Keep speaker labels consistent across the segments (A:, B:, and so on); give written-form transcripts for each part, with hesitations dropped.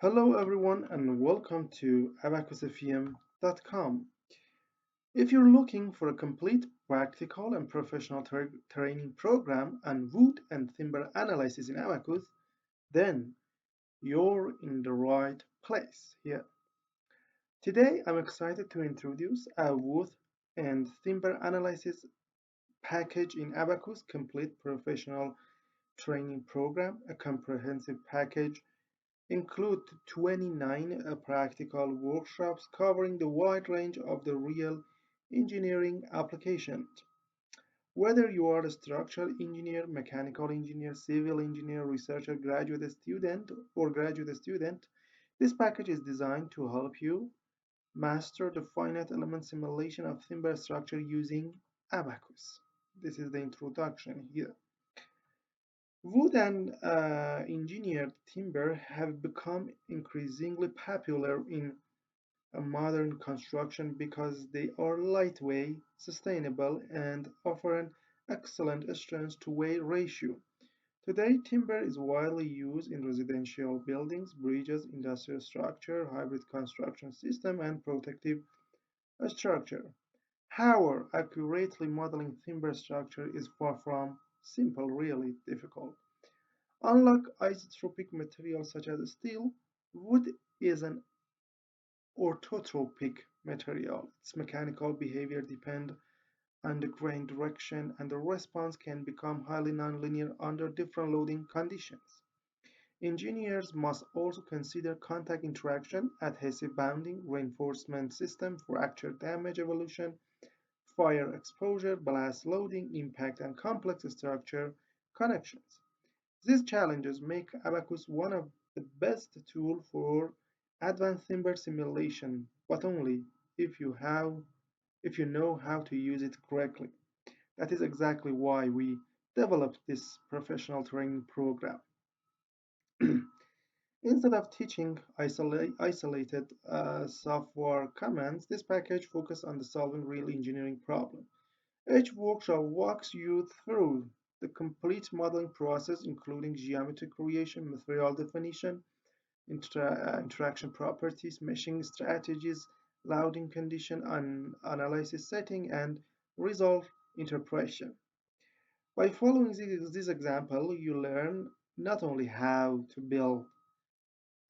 A: Hello everyone and welcome to abaqusfem.com. If you're looking for a complete practical and professional training program on wood and timber analysis in Abaqus, then you're in the right place here. Today I'm excited to introduce a wood and timber analysis package in Abaqus complete professional training program, a comprehensive package include 29 practical workshops covering the wide range of the real engineering applications. Whether you are a structural engineer, mechanical engineer, civil engineer, researcher, graduate student, this package is designed to help you master the finite element simulation of timber structure using Abaqus. This is the introduction here. Wood and engineered timber have become increasingly popular in modern construction because they are lightweight, sustainable, and offer an excellent strength-to-weight ratio. Today, timber is widely used in residential buildings, bridges, industrial structure, hybrid construction system, and protective structure. However, accurately modeling timber structure is far from simple, really difficult. Unlike isotropic materials such as steel, wood is an orthotropic material. Its mechanical behavior depends on the grain direction, and the response can become highly nonlinear under different loading conditions. Engineers must also consider contact interaction, adhesive bonding, reinforcement system, fracture damage evolution, fire exposure, blast loading, impact, and complex structure connections. These challenges make Abaqus one of the best tools for advanced timber simulation, but only if you know how to use it correctly. That is exactly why we developed this professional training program. Instead of teaching isolated software commands, this package focuses on the solving real engineering problem. Each workshop walks you through the complete modeling process, including geometry creation, material definition, interaction properties, meshing strategies, loading condition, analysis setting, and result interpretation. By following this example, you learn not only how to build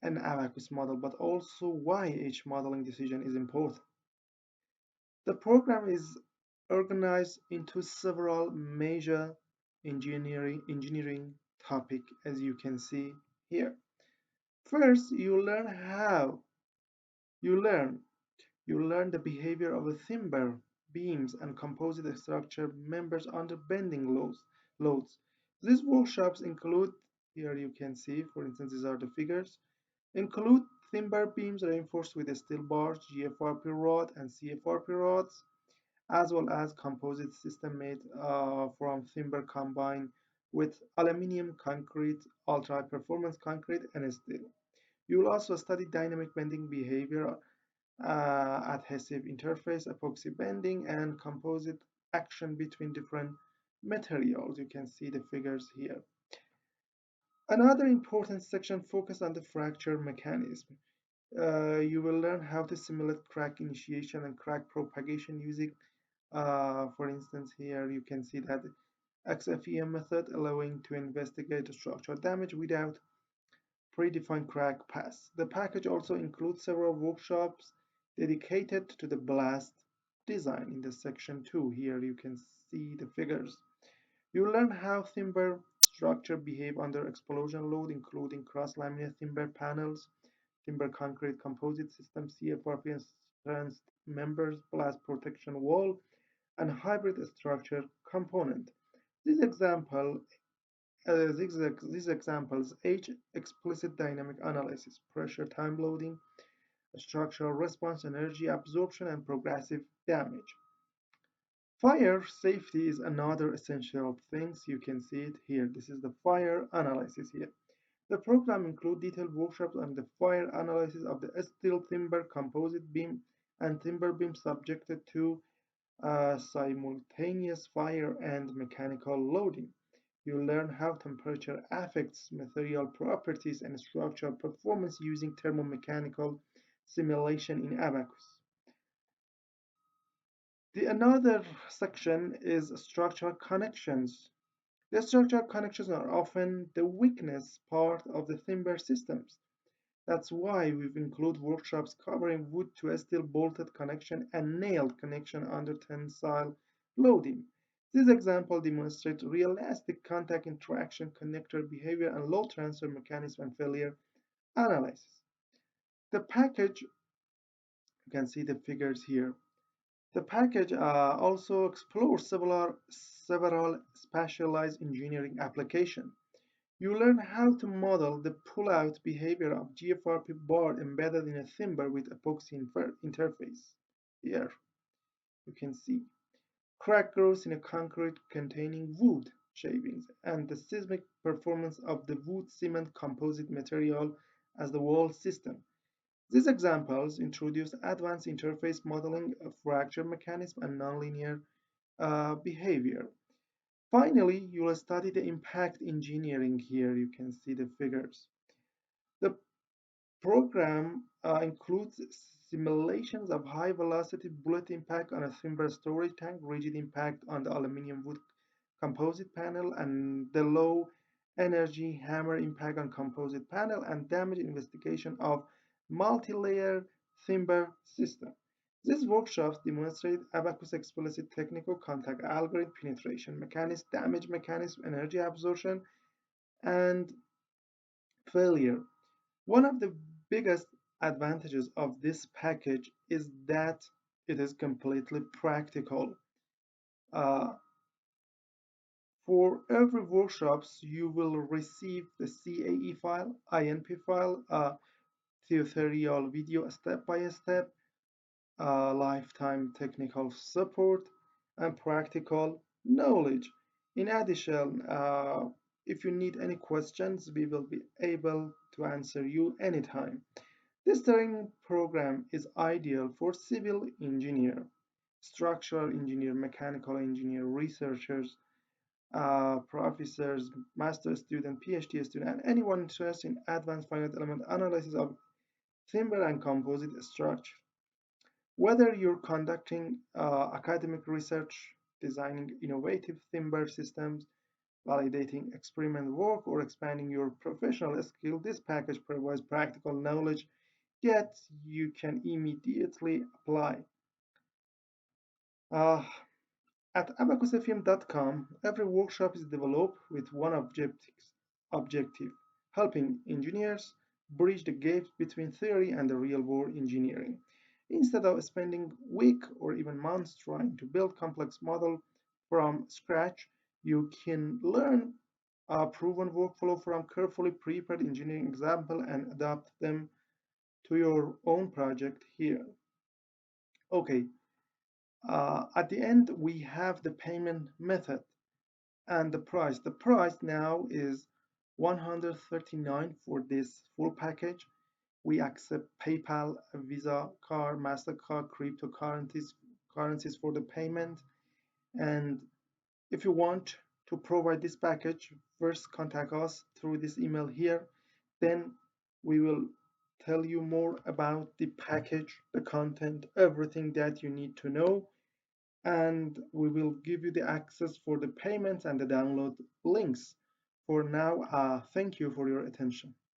A: an Abaqus model, but also why each modeling decision is important. The program is organized into several major engineering topics, as you can see here. First, you learn you learn the behavior of a timber, beams, and composite structure members under bending loads. These workshops include, here you can see, for instance, these are the figures, include timber beams reinforced with steel bars, GFRP rod, and CFRP rods, as well as composite system made from timber combined with aluminum concrete, ultra-performance concrete, and steel. You will also study dynamic bending behavior, adhesive interface, epoxy bending, and composite action between different materials. You can see the figures here. Another important section focuses on the fracture mechanism. You will learn how to simulate crack initiation and crack propagation using, for instance, here you can see that XFEM method allowing to investigate structural damage without predefined crack paths. The package also includes several workshops dedicated to the blast design in the section 2. Here you can see the figures. You learn how timber structure behave under explosion load, including cross-laminate timber panels, timber concrete composite systems, CFRP and strength members, blast protection wall, and hybrid structure component. This example these examples H explicit dynamic analysis, pressure time loading, structural response, energy absorption, and progressive damage. Fire safety is another essential thing. You can see it here. This is the fire analysis here. The program includes detailed workshops on the fire analysis of the steel timber, composite beam, and timber beam subjected to simultaneous fire and mechanical loading. You learn how temperature affects material properties and structural performance using thermomechanical simulation in Abaqus. The another section is structural connections. The structural connections are often the weakness part of the timber systems. That's why we've included workshops covering wood to steel bolted connection and nailed connection under tensile loading. This example demonstrates realistic contact interaction, connector behavior, and load transfer mechanism and failure analysis. The package, you can see the figures here. The package also explores several specialized engineering applications. You learn how to model the pull-out behavior of GFRP board embedded in a timber with epoxy interface. Here you can see crack growth in a concrete containing wood shavings and the seismic performance of the wood cement composite material as the wall system. These examples introduce advanced interface modeling of fracture mechanism and nonlinear behavior. Finally, you will study the impact engineering. Here you can see the figures. The program includes simulations of high velocity bullet impact on a timber storage tank, rigid impact on the aluminum wood composite panel, and the low energy hammer impact on composite panel, and damage investigation of multi-layer timber system. These workshops demonstrate Abaqus explicit technical contact algorithm, penetration mechanism, damage mechanism, energy absorption, and failure. One of the biggest advantages of this package is that it is completely practical. Uh, for every workshops, you will receive the CAE file, INP file, tutorial video step by step, lifetime technical support, and practical knowledge. In addition, if you need any questions, we will be able to answer you anytime. This training program is ideal for civil engineer, structural engineer, mechanical engineer, researchers, professors, master student, PhD student, and anyone interested in advanced finite element analysis of timber and composite structure. Whether you're conducting academic research, designing innovative timber systems, validating experiment work, or expanding your professional skill, this package provides practical knowledge yet you can immediately apply. Uh, at abaqusfm.com, every workshop is developed with one objective, helping engineers bridge the gap between theory and the real-world engineering. Instead of spending weeks or even months trying to build complex model from scratch, you can learn a proven workflow from carefully prepared engineering example and adapt them to your own project here. Okay, at the end, we have the payment method and the price. The price now is 139 for this full package. We accept PayPal, Visa card, MasterCard, currencies for the payment. And if you want to provide this package, first contact us through this email here. Then we will tell you more about the package, the content, everything that you need to know, and we will give you the access for the payments and the download links. For now, thank you for your attention.